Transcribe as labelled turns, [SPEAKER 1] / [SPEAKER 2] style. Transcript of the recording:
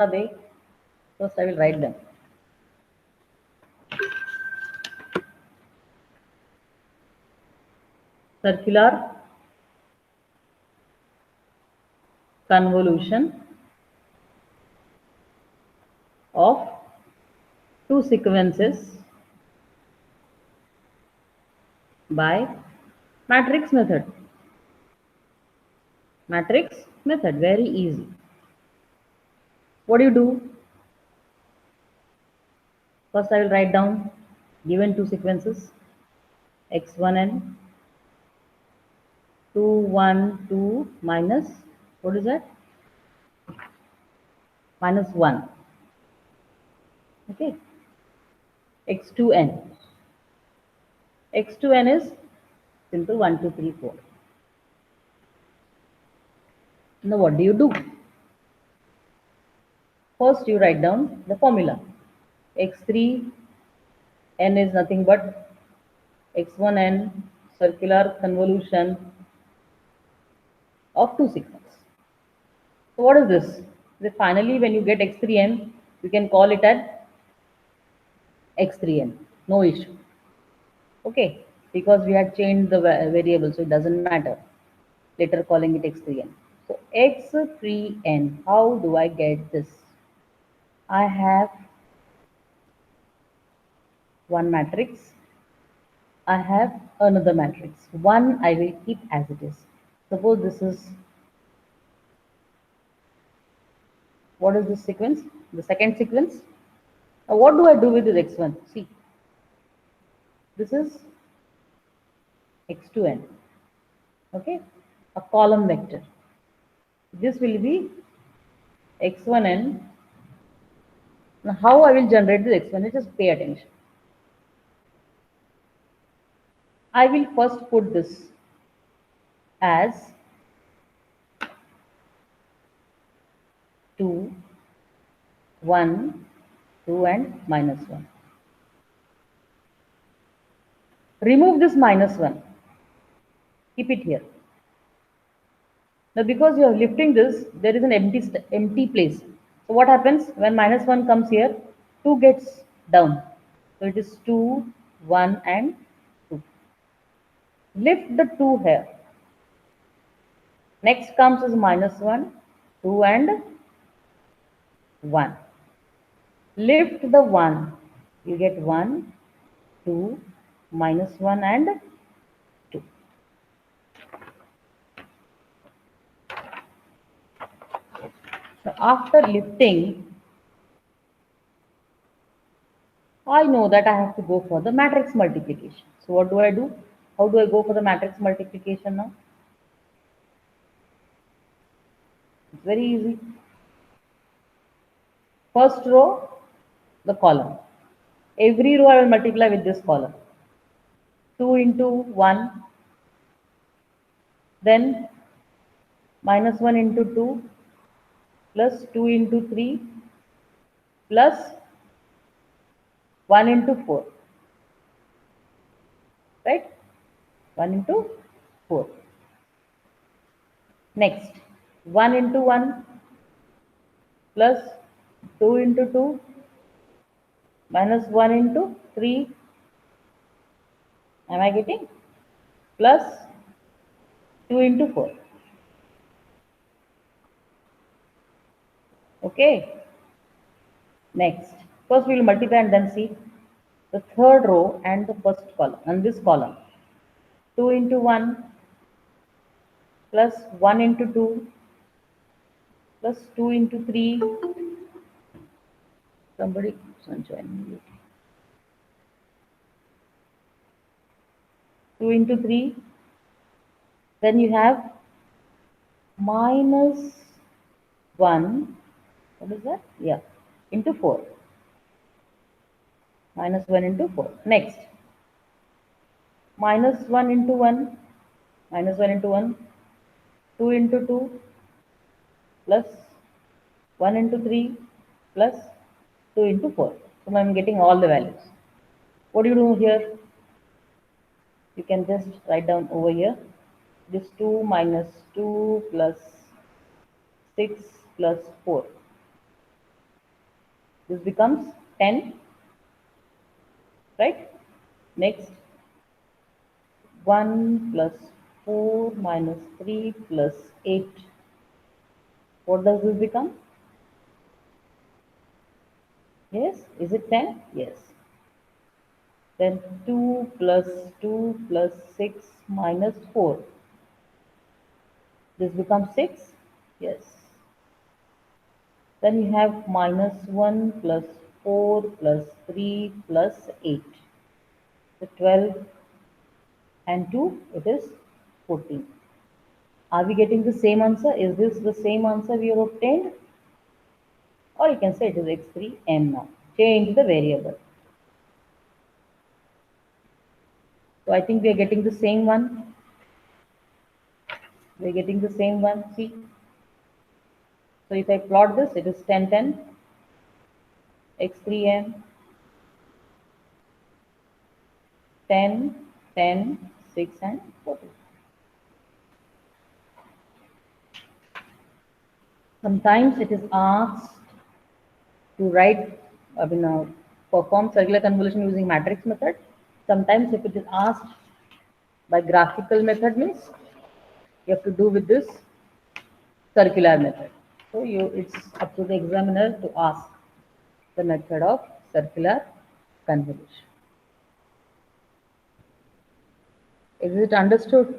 [SPEAKER 1] are they? First, I will write them. Circular convolution of two sequences by matrix method. Matrix method, very easy. What do you do? First, I will write down given two sequences x1n 2 1 2 minus, what is that? Minus 1. Okay. x2n. x2n is simple 1 2 3 4. Now what do you do? First you write down the formula. x3 n is nothing but x1n circular convolution of two sequences. So what is this? Then finally when you get x3n, you can call it at x3n. No issue. Okay, because we had changed the variable, so it doesn't matter. Later calling it x3n. So x3n, how do I get this? I have one matrix. I have another matrix. One I will keep as it is. Suppose this is, what is this sequence? The second sequence. Now what do I do with this x1? See, this is x2n. Okay, a column vector. This will be x1n. Now how I will generate this x1? Just pay attention. I will first put this as 2, 1, 2 and minus 1. Remove this minus 1. Keep it here. Now because you are lifting this, there is an empty place. So what happens when minus 1 comes here? 2 gets down. So it is 2, 1 and 2. Lift the 2 here. Next comes is minus 1, 2 and 1. Lift the 1. You get 1, 2, minus 1 and 2. So after lifting, I know that I have to go for the matrix multiplication. So what do I do? How do I go for the matrix multiplication now? It's very easy. First row, the column. Every row I will multiply with this column. 2 into 1, then minus 1 into 2, plus 2 into 3, plus 1 into 4. Right? 1 into 4. Next, 1 into 1, plus 2 into 2, minus 1 into 3. Am I getting? Plus 2 into 4. Okay. Next, first we will multiply and then see the third row and the first column and this column. 2 into 1 plus 1 into 2 plus 2 into 3. Somebody join me. 2 into 3. Then you have minus 1. What is that? Yeah. Into 4. Minus 1 into 4. Next. Minus 1 into 1. Minus 1 into 1. 2 into 2. Plus 1 into 3. Plus 2 into 4. So I am getting all the values. What do you do here? You can just write down over here. This 2 minus 2 plus 6 plus 4. This becomes 10, right? Next, 1 plus 4 minus 3 plus 8. What does this become? Yes, is it 10? Yes. Then 2 plus 2 plus 6 minus 4. This becomes 6? Yes. Then you have minus 1 plus 4 plus 3 plus 8. So 12 and 2, it is 14. Are we getting the same answer? Is this the same answer we have obtained? Or you can say it is x3m now. Change the variable. So I think we are getting the same one. We are getting the same one. See. So if I plot this, it is 10, 10, x3m, 10, 10, 6 and 14. Sometimes it is asked to write, perform circular convolution using matrix method. Sometimes if it is asked by graphical method means you have to do with this circular method. So it's up to the examiner to ask the method of circular convolution. Is it understood?